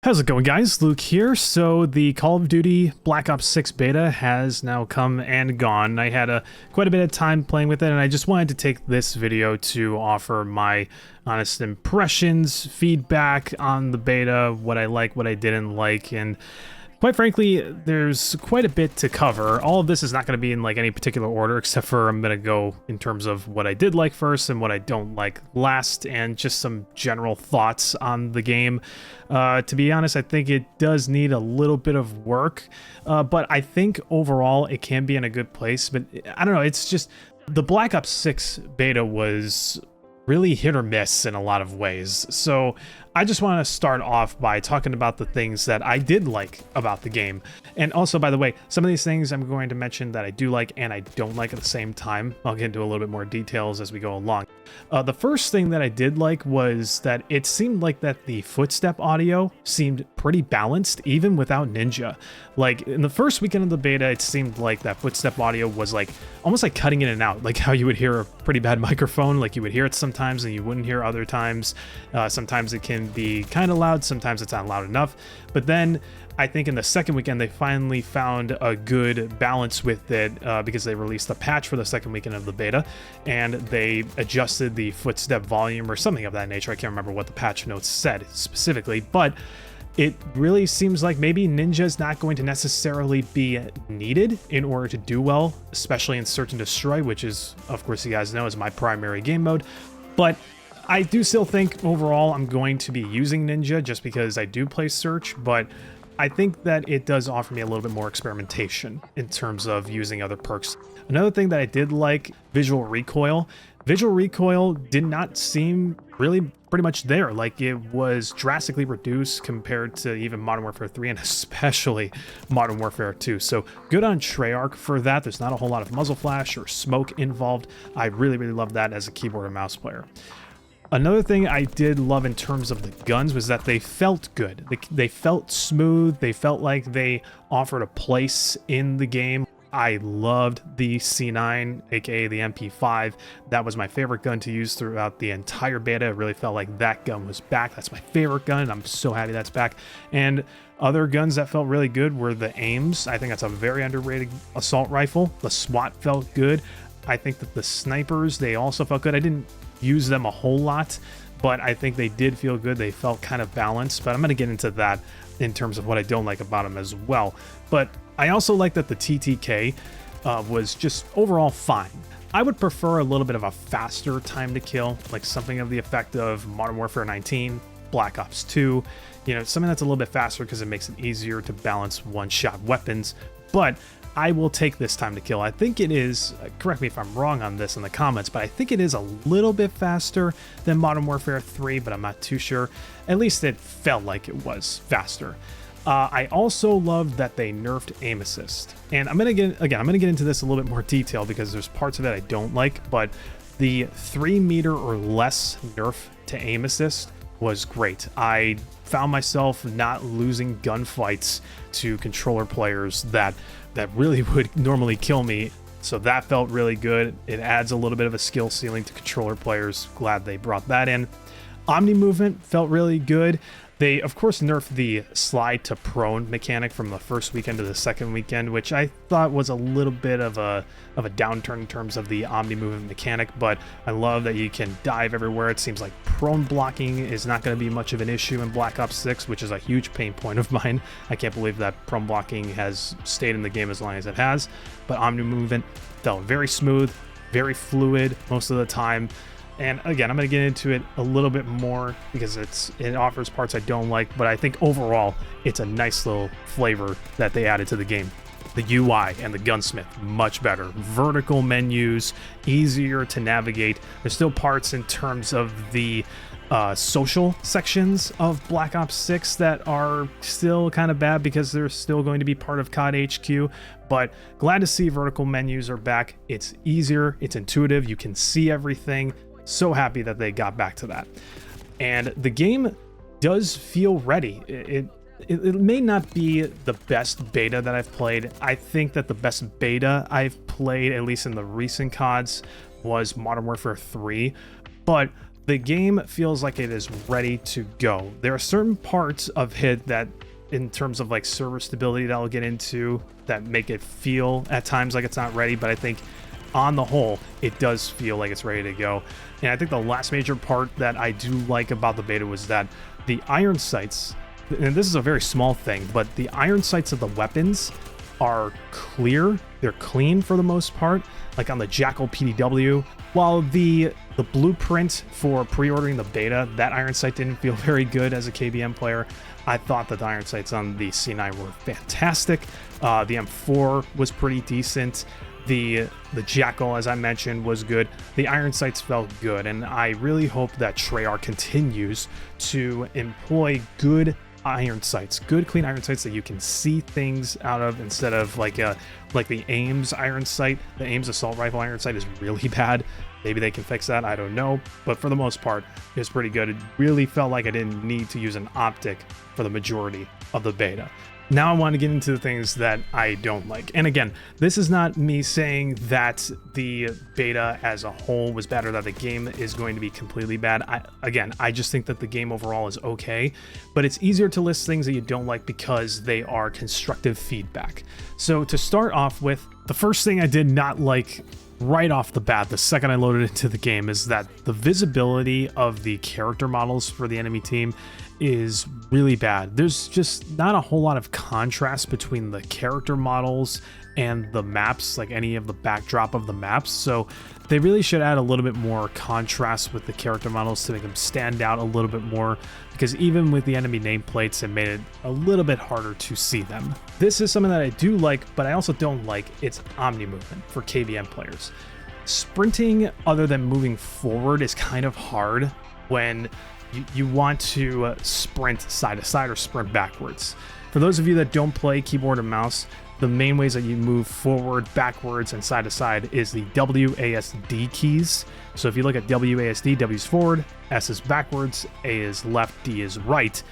How's it going, guys? Luke here. So the Call of Duty Black Ops 6 beta has now come and gone. I had quite a bit of time playing with it, and I just wanted to take this video to offer my honest impressions, feedback on the beta, what I like, what I didn't like, and quite frankly, there's quite a bit to cover. All of this is not going to be in like any particular order, except for I'm going to go in terms of what I did like first and what I don't like last, and just some general thoughts on the game. To be honest, I think it does need a little bit of work, but I think overall it can be in a good place. But I don't know, it's just the Black Ops 6 beta was really hit or miss in a lot of ways. So I just want to start off by talking about the things that I did like about the game. And also, by the way, some of these things I'm going to mention that I do like and I don't like at the same time. I'll get into a little bit more details as we go along. The first thing that I did like was that it seemed like that the footstep audio seemed pretty balanced, even without Ninja. Like in the first weekend of the beta, it seemed like that footstep audio was like almost like cutting in and out, like how you would hear a pretty bad microphone, like you would hear it sometimes and you wouldn't hear other times. Sometimes it can be kind of loud, sometimes it's not loud enough. But then I think in the second weekend they finally found a good balance with it, because they released a patch for the second weekend of the beta and they adjusted the footstep volume or something of that nature. I can't remember what the patch notes said specifically, but it really seems like maybe Ninja is not going to necessarily be needed in order to do well, especially in Search and Destroy, which is, of course, you guys know, is my primary game mode. But I do still think overall I'm going to be using Ninja just because I do play Search, but I think that it does offer me a little bit more experimentation in terms of using other perks. Another thing that I did like, visual recoil. Visual recoil did not seem really pretty much there. Like, it was drastically reduced compared to even Modern Warfare 3 and especially Modern Warfare 2. So good on Treyarch for that. There's not a whole lot of muzzle flash or smoke involved. I really love that as a keyboard and mouse player. Another thing I did love in terms of the guns was that they felt good. They felt smooth. They felt like they offered a place in the game. I loved the C9, aka the MP5. That was my favorite gun to use throughout the entire beta. It really felt like that gun was back. That's my favorite gun. I'm so happy that's back. And other guns that felt really good were the AIMs. I think that's a very underrated assault rifle. The SWAT felt good. I think that the snipers, they also felt good. I didn't use them a whole lot, but I think they did feel good. They felt kind of balanced, but I'm going to get into that in terms of what I don't like about them as well. But I also like that the TTK was just overall fine. I would prefer a little bit of a faster time to kill, like something of the effect of Modern Warfare 19, Black Ops 2, you know, something that's a little bit faster because it makes it easier to balance one-shot weapons. But I will take this time to kill. I think it is, correct me if I'm wrong on this in the comments, but I think it is a little bit faster than Modern Warfare 3, but I'm not too sure. At least it felt like it was faster. I also love that they nerfed aim assist. And I'm going to get into this a little bit more detail because there's parts of it I don't like, but the 3 meter or less nerf to aim assist was great. I found myself not losing gunfights to controller players that really would normally kill me. So that felt really good. It adds a little bit of a skill ceiling to controller players. Glad they brought that in. Omni movement felt really good. They, of course, nerfed the slide to prone mechanic from the first weekend to the second weekend, which I thought was a little bit of a downturn in terms of the omni movement mechanic, but I love that you can dive everywhere. It seems like prone blocking is not going to be much of an issue in Black Ops 6, which is a huge pain point of mine. I can't believe that prone blocking has stayed in the game as long as it has, but omni movement felt very smooth, very fluid most of the time. And again, I'm going to get into it a little bit more because it offers parts I don't like, but I think overall it's a nice little flavor that they added to the game. The UI and the gunsmith, much better. Vertical menus, easier to navigate. There's still parts in terms of the social sections of Black Ops 6 that are still kind of bad because they're still going to be part of COD HQ, but glad to see vertical menus are back. It's easier, it's intuitive, you can see everything. So happy that they got back to that. And the game does feel ready. It may not be the best beta that I've played. I think that the best beta I've played, at least in the recent CODs, was Modern Warfare 3. But the game feels like it is ready to go. There are certain parts of it that, in terms of like server stability, that I'll get into, that make it feel at times like it's not ready, but I think on the whole it does feel like it's ready to go. And I think the last major part that I do like about the beta was that the iron sights, and this is a very small thing, but the iron sights of the weapons are clear, they're clean for the most part, like on the Jackal PDW. While the blueprint for pre-ordering the beta, that iron sight didn't feel very good as a KBM player. I thought that the iron sights on the C9 were fantastic. The M4 was pretty decent. The Jackal, as I mentioned, was good. The iron sights felt good, and I really hope that Treyarch continues to employ good iron sights, good clean iron sights that you can see things out of, instead of like the Ames iron sight. The Ames assault rifle iron sight is really bad. Maybe they can fix that, I don't know, but for the most part it's pretty good. It really felt like I didn't need to use an optic for the majority of the beta. Now I want to get into the things that I don't like. And again, this is not me saying that the beta as a whole was bad or that the game is going to be completely bad. I just think that the game overall is okay, but it's easier to list things that you don't like because they are constructive feedback. So to start off with, the first thing I did not like right off the bat, the second I loaded into the game, is that the visibility of the character models for the enemy team is really bad. There's just not a whole lot of contrast between the character models and the maps, like any of the backdrop of the maps. So they really should add a little bit more contrast with the character models to make them stand out a little bit more, because even with the enemy nameplates, it made it a little bit harder to see them. This is something that I do like, but I also don't like. It's omni movement for KBM players. Sprinting other than moving forward is kind of hard when you want to sprint side to side or sprint backwards. For those of you that don't play keyboard and mouse, the main ways that you move forward, backwards, and side to side is the WASD keys. So if you look at WASD, W is forward, S is backwards, A is left, D is right.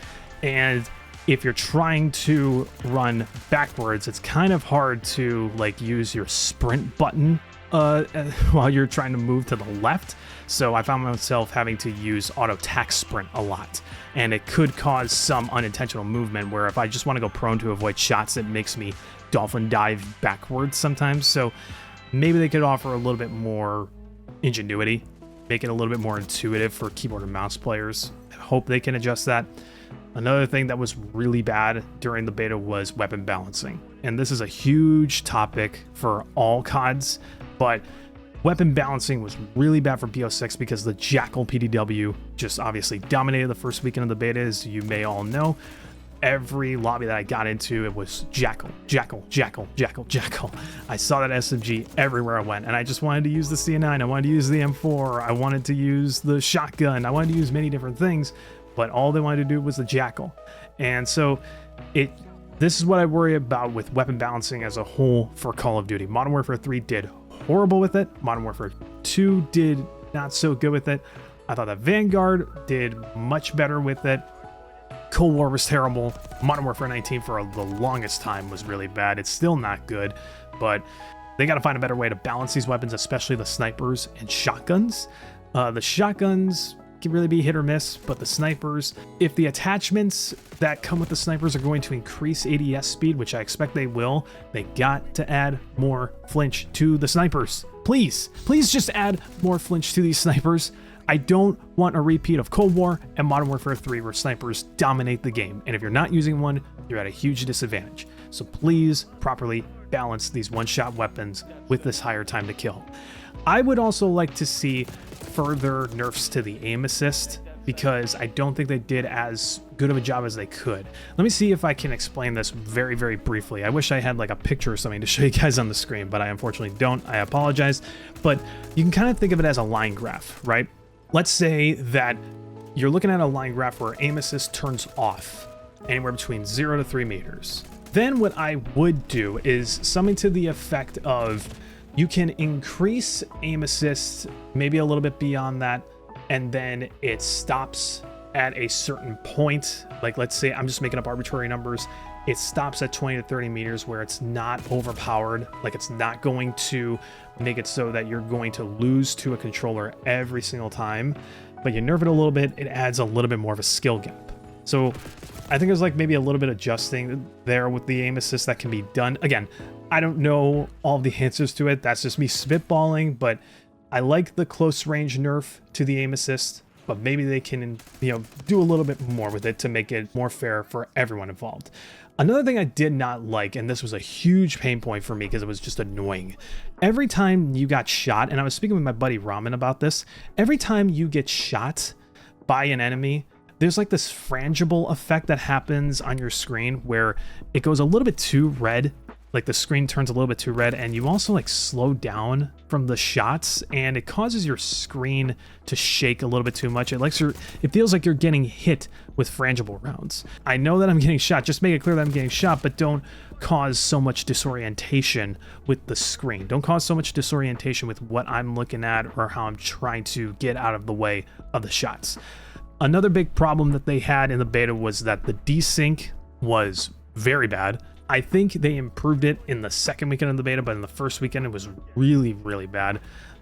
And if you're trying to run backwards, it's kind of hard to like use your sprint button while you're trying to move to the left. So I found myself having to use auto tack sprint a lot, and it could cause some unintentional movement where if I just want to go prone to avoid shots, it makes me dolphin dive backwards sometimes. So maybe they could offer a little bit more ingenuity, make it a little bit more intuitive for keyboard and mouse players. I hope they can adjust that. Another thing that was really bad during the beta was weapon balancing, and this is a huge topic for all CODs, but weapon balancing was really bad for BO6 because the Jackal PDW just obviously dominated the first weekend of the beta, as you may all know. Every lobby that I got into, it was Jackal, Jackal, Jackal, Jackal, Jackal. I saw that SMG everywhere I went, and I just wanted to use the C9, I wanted to use the M4, I wanted to use the shotgun, I wanted to use many different things, but all they wanted to do was the Jackal. And so this is what I worry about with weapon balancing as a whole for Call of Duty. Modern Warfare 3 did horrible with it. Modern Warfare 2 did not so good with it. I thought that Vanguard did much better with it. Cold War was terrible. Modern Warfare 19 for the longest time was really bad. It's still not good, but they got to find a better way to balance these weapons, especially the snipers and shotguns. The shotguns can really be hit or miss, but the snipers, if the attachments that come with the snipers are going to increase ADS speed, which I expect they will, they got to add more flinch to the snipers. Please just add more flinch to these snipers. I don't want a repeat of Cold War and Modern Warfare 3 where snipers dominate the game, and if you're not using one, you're at a huge disadvantage. So please properly balance these one-shot weapons with this higher time to kill. I would also like to see further nerfs to the aim assist, because I don't think they did as good of a job as they could. Let me see if I can explain this very, very briefly. I wish I had like a picture or something to show you guys on the screen, but I unfortunately don't. I apologize. But you can kind of think of it as a line graph, right? Let's say that you're looking at a line graph where aim assist turns off anywhere between 0 to 3 meters. Then what I would do is something to the effect of, you can increase aim assist maybe a little bit beyond that, and then it stops at a certain point. Like, let's say, I'm just making up arbitrary numbers, it stops at 20 to 30 meters where it's not overpowered. Like, it's not going to make it so that you're going to lose to a controller every single time. but you nerf it a little bit, it adds a little bit more of a skill gap. So I think there's like maybe a little bit adjusting there with the aim assist that can be done. Again, I don't know all the answers to it. That's just me spitballing, but I like the close range nerf to the aim assist, but maybe they can, you know, do a little bit more with it to make it more fair for everyone involved. Another thing I did not like, and this was a huge pain point for me because it was just annoying. Every time you got shot, and I was speaking with my buddy Ramen about this, every time you get shot by an enemy, there's like this frangible effect that happens on your screen where it goes a little bit too red. Like the screen turns a little bit too red, and you also like slow down from the shots, and it causes your screen to shake a little bit too much. It feels like you're getting hit with frangible rounds. I know that I'm getting shot, just make it clear that I'm getting shot, but don't cause so much disorientation with the screen. Don't cause so much disorientation with what I'm looking at or how I'm trying to get out of the way of the shots. Another big problem that they had in the beta was that the desync was very bad. I think they improved it in the second weekend of the beta, but in the first weekend it was really, really bad.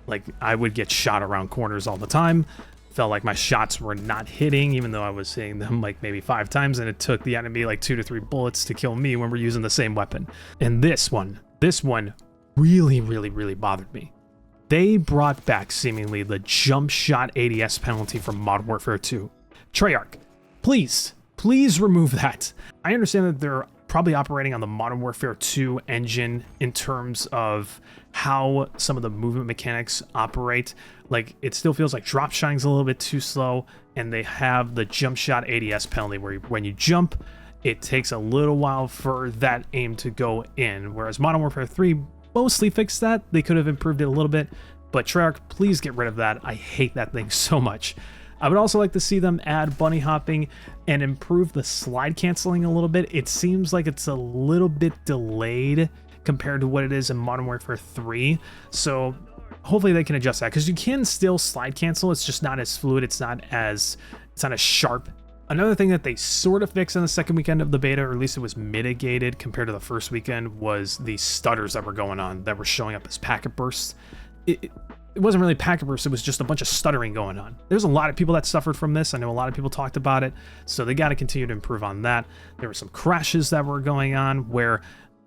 Like I would get shot around corners all the time. Felt like my shots were not hitting, even though I was hitting them like maybe 5 times, and it took the enemy like 2 to 3 bullets to kill me when we're using the same weapon. And this one really, really, really bothered me. They brought back seemingly the jump shot ADS penalty from Modern Warfare 2. Treyarch, please remove that. I understand that they're probably operating on the Modern Warfare 2 engine in terms of how some of the movement mechanics operate. Like it still feels like drop shotting's a little bit too slow, and they have the jump shot ADS penalty where when you jump, it takes a little while for that aim to go in, whereas Modern Warfare 3 mostly fixed that. They could have improved it a little bit, but Treyarch, please get rid of that. I hate that thing so much. I would also like to see them add bunny hopping and improve the slide canceling a little bit. It seems like it's a little bit delayed compared to what it is in Modern Warfare 3. So hopefully they can adjust that, because you can still slide cancel. It's just not as fluid. It's not as sharp. Another thing that they sort of fixed on the second weekend of the beta, or at least it was mitigated compared to the first weekend, was the stutters that were going on, that were showing up as packet bursts. It wasn't really packet bursts, it was just a bunch of stuttering going on. There's a lot of people that suffered from this. I know a lot of people talked about it, so they got to continue to improve on that. There were some crashes that were going on where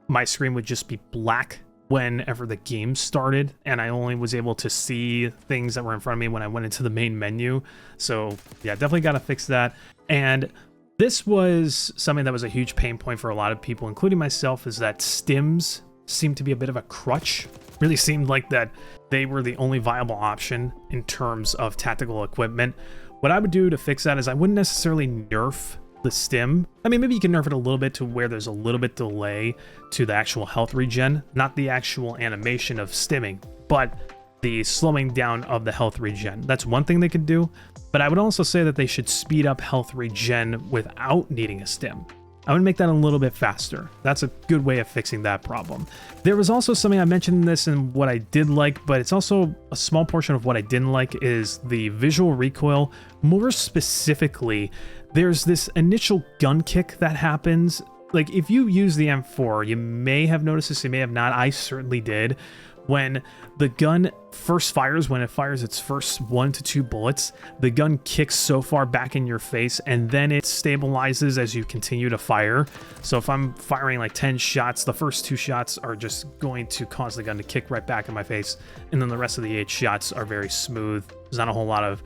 my screen would just be black whenever the game started, and I only was able to see things that were in front of me when I went into the main menu. So yeah, definitely got to fix that. And this was something that was a huge pain point for a lot of people, including myself, is that stims seemed to be a bit of a crutch. Really seemed like that they were the only viable option in terms of tactical equipment. What I would do to fix that is I wouldn't necessarily nerf the stim. I mean, maybe you can nerf it a little bit to where there's a little bit delay to the actual health regen, not the actual animation of stimming, but the slowing down of the health regen. That's one thing they could do, but I would also say that they should speed up health regen without needing a stim. I would make that a little bit faster. That's a good way of fixing that problem. There was also something I mentioned in this and what I did like, but it's also a small portion of what I didn't like, is the visual recoil. More specifically, there's this initial gun kick that happens. Like if you use the M4, you may have noticed this, you may have not. I certainly did. When the gun first fires, when it fires its first 1 to 2 bullets, the gun kicks so far back in your face, and then it stabilizes as you continue to fire. So if I'm firing like 10 shots, the first 2 shots are just going to cause the gun to kick right back in my face, and then the rest of the 8 shots are very smooth. There's not a whole lot of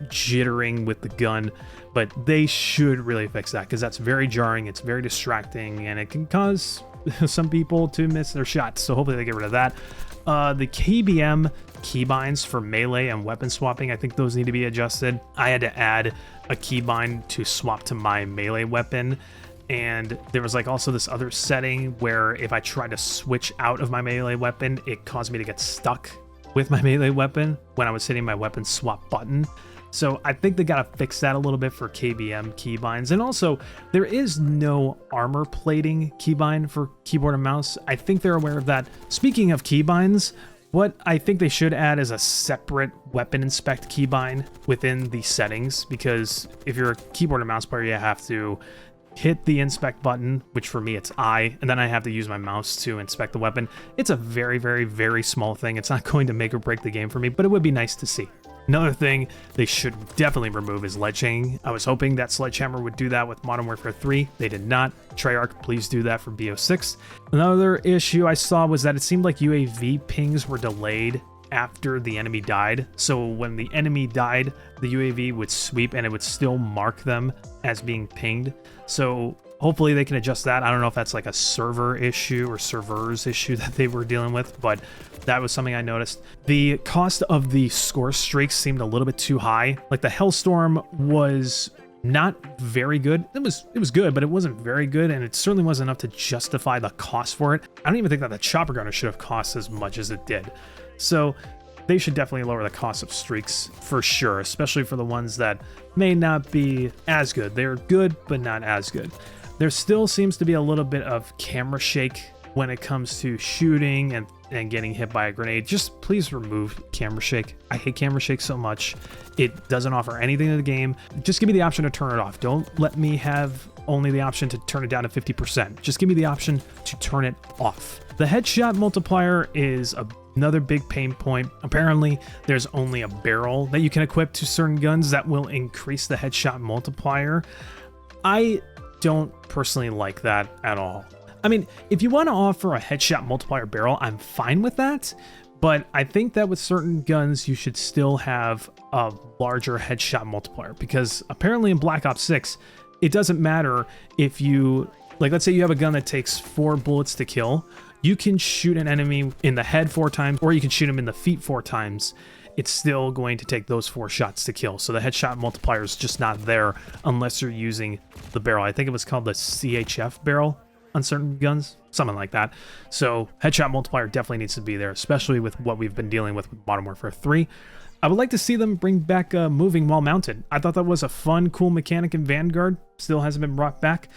jittering with the gun, but they should really fix that, because that's very jarring, it's very distracting, and it can cause some people to miss their shots. So hopefully they get rid of that. The KBM keybinds for melee and weapon swapping, I think those need to be adjusted. I had to add a keybind to swap to my melee weapon, and there was like also this other setting where if I tried to switch out of my melee weapon, it caused me to get stuck with my melee weapon when I was hitting my weapon swap button. So I think they gotta fix that a little bit for KBM keybinds. And also, there is no armor plating keybind for keyboard and mouse. I think they're aware of that. Speaking of keybinds, what I think they should add is a separate weapon inspect keybind within the settings, because if you're a keyboard and mouse player, you have to hit the inspect button, which for me it's I, and then I have to use my mouse to inspect the weapon. It's a very, very, very small thing. It's not going to make or break the game for me, but it would be nice to see. Another thing they should definitely remove is ledge hanging. I was hoping that Sledgehammer would do that with Modern Warfare 3. They did not. Treyarch, please do that for BO6. Another issue I saw was that it seemed like UAV pings were delayed after the enemy died. So when the enemy died, the UAV would sweep and it would still mark them as being pinged. So hopefully they can adjust that. I don't know if that's like a server issue or servers issue that they were dealing with, but that was something I noticed. The cost of the score streaks seemed a little bit too high. Like the Hellstorm was not very good. It was good, but it wasn't very good, and it certainly wasn't enough to justify the cost for it. I don't even think that the chopper gunner should have cost as much as it did. So they should definitely lower the cost of streaks for sure, especially for the ones that may not be as good. They're good, but not as good. There still seems to be a little bit of camera shake when it comes to shooting and getting hit by a grenade. Just please remove camera shake. I hate camera shake so much. It doesn't offer anything to the game. Just give me the option to turn it off. Don't let me have only the option to turn it down to 50%. Just give me the option to turn it off. The headshot multiplier is another big pain point. Apparently, there's only a barrel that you can equip to certain guns that will increase the headshot multiplier. I don't personally like that at all. I mean, if you want to offer a headshot multiplier barrel, I'm fine with that, but I think that with certain guns, you should still have a larger headshot multiplier, because apparently in Black Ops 6, it doesn't matter if you, like, let's say you have a gun that takes 4 bullets to kill. You can shoot an enemy in the head 4 times, or you can shoot him in the feet 4 times. It's still going to take those 4 shots to kill. So the headshot multiplier is just not there unless you're using the barrel. I think it was called the CHF barrel on certain guns, something like that. So headshot multiplier definitely needs to be there, especially with what we've been dealing with Modern Warfare 3. I would like to see them bring back moving while mounted. I thought that was a fun, cool mechanic in Vanguard. Still hasn't been brought back.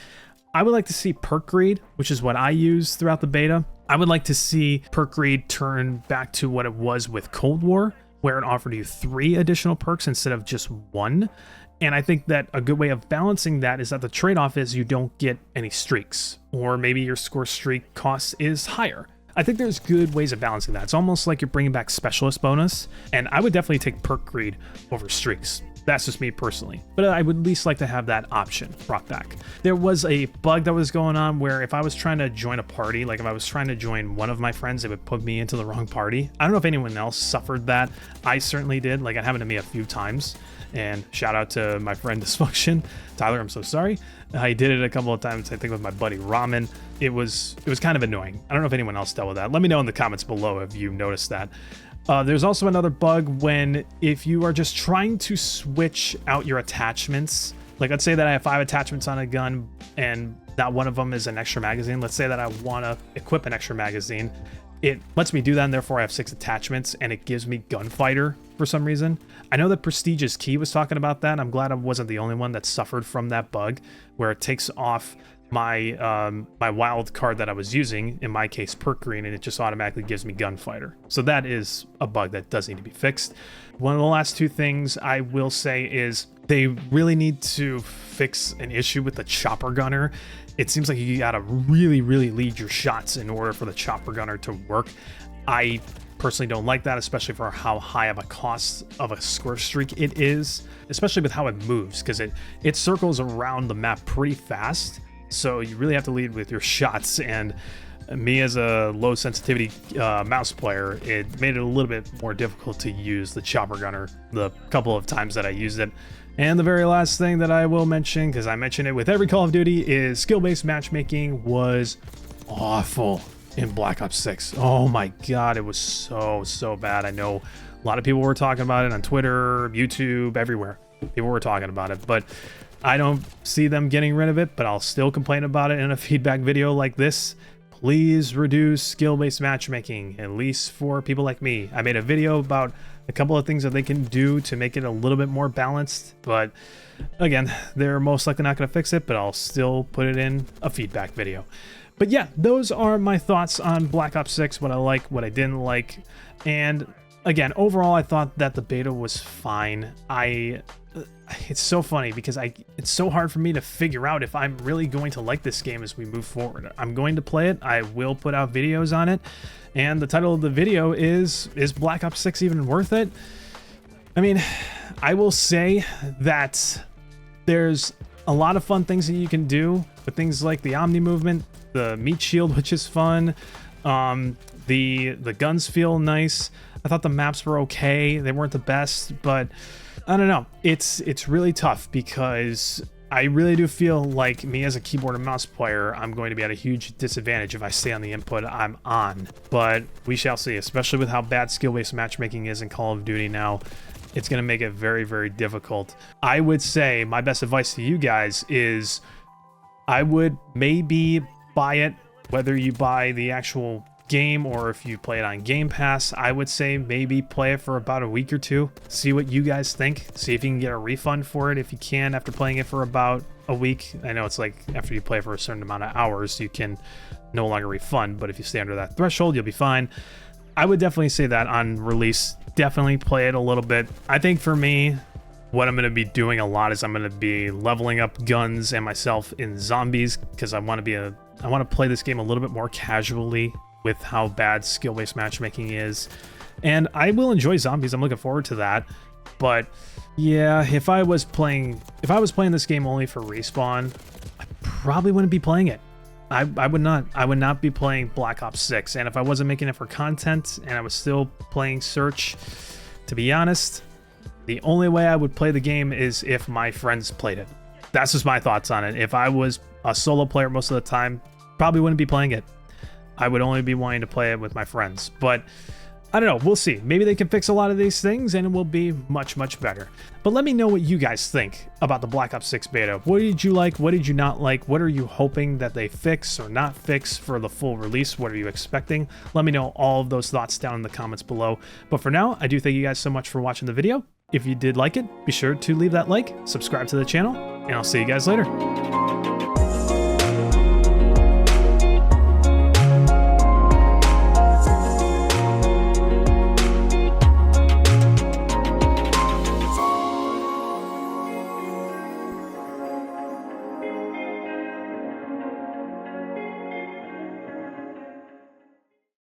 I would like to see perk greed, which is what I use throughout the beta. I would like to see perk greed turn back to what it was with Cold War, where it offered you 3 additional perks instead of just 1. And I think that a good way of balancing that is that the trade-off is you don't get any streaks, or maybe your score streak cost is higher. I think there's good ways of balancing that. It's almost like you're bringing back specialist bonus, and I would definitely take perk greed over streaks. That's just me personally, but I would at least like to have that option brought back. There was a bug that was going on where if I was trying to join a party, like if I was trying to join one of my friends, it would put me into the wrong party. I don't know if anyone else suffered that. I certainly did. Like, it happened to me a few times. And shout out to my friend Dysfunction. Tyler, I'm so sorry. I did it a couple of times, I think with my buddy Ramen. It was kind of annoying. I don't know if anyone else dealt with that. Let me know in the comments below if you noticed that. There's also another bug when if you are just trying to switch out your attachments, like let's say that I have 5 attachments on a gun and that one of them is an extra magazine. Let's say that I want to equip an extra magazine. It lets me do that, and therefore I have 6 attachments, and it gives me Gunfighter for some reason. I know that Prestigious Key was talking about that. I'm glad I wasn't the only one that suffered from that bug, where it takes off my my wild card that I was using, in my case perk green, and it just automatically gives me Gunfighter. So that is a bug that does need to be fixed. One of the last 2 things I will say is they really need to fix an issue with the chopper gunner. It seems like you gotta really lead your shots in order for the chopper gunner to work. I personally don't like that, especially for how high of a cost of a score streak it is, especially with how it moves, because it circles around the map pretty fast. So you really have to lead with your shots, and me as a low sensitivity mouse player, it made it a little bit more difficult to use the chopper gunner the couple of times that I used it. And the very last thing that I will mention, because I mention it with every Call of Duty, is skill-based matchmaking was awful in Black Ops 6. Oh my god, it was so bad. I know a lot of people were talking about it on Twitter, YouTube, everywhere. People were talking about it, but I don't see them getting rid of it, but I'll still complain about it in a feedback video like this. Please reduce skill-based matchmaking, at least for people like me. I made a video about a couple of things that they can do to make it a little bit more balanced, but again, they're most likely not going to fix it, but I'll still put it in a feedback video. But yeah, those are my thoughts on Black Ops 6, what I like, what I didn't like, and again, overall, I thought that the beta was fine. It's so funny because it's so hard for me to figure out if I'm really going to like this game as we move forward. I'm going to play it. I will put out videos on it. And the title of the video is Black Ops 6 even worth it? I mean, I will say that there's a lot of fun things that you can do with things like the Omni movement, the meat shield, which is fun. The guns feel nice. I thought the maps were okay. They weren't the best, but I don't know. It's really tough because I really do feel like me as a keyboard and mouse player, I'm going to be at a huge disadvantage if I stay on the input I'm on. But we shall see, especially with how bad skill-based matchmaking is in Call of Duty now. It's going to make it very, very difficult. I would say my best advice to you guys is I would maybe buy it, whether you buy the actual game or if you play it on Game Pass. I would say maybe play it for about a week or two. See what you guys think. See if you can get a refund for it if you can after playing it for about a week. I know it's like after you play for a certain amount of hours, you can no longer refund, but if you stay under that threshold, you'll be fine. I would definitely say that on release, definitely play it a little bit. I think for me, what I'm going to be doing a lot is I'm going to be leveling up guns and myself in zombies because I want to play this game a little bit more casually with how bad skill-based matchmaking is. And I will enjoy zombies. I'm looking forward to that. But yeah, if I was playing this game only for respawn, I probably wouldn't be playing it. I would not be playing Black Ops 6. And if I wasn't making it for content and I was still playing Search, to be honest, the only way I would play the game is if my friends played it. That's just my thoughts on it. If I was a solo player most of the time, probably wouldn't be playing it. I would only be wanting to play it with my friends. But I don't know, we'll see. Maybe they can fix a lot of these things and it will be much, much better. But let me know what you guys think about the Black Ops 6 beta. What did you like? What did you not like? What are you hoping that they fix or not fix for the full release? What are you expecting? Let me know all of those thoughts down in the comments below. But for now, I do thank you guys so much for watching the video. If you did like it, be sure to leave that like, subscribe to the channel, and I'll see you guys later.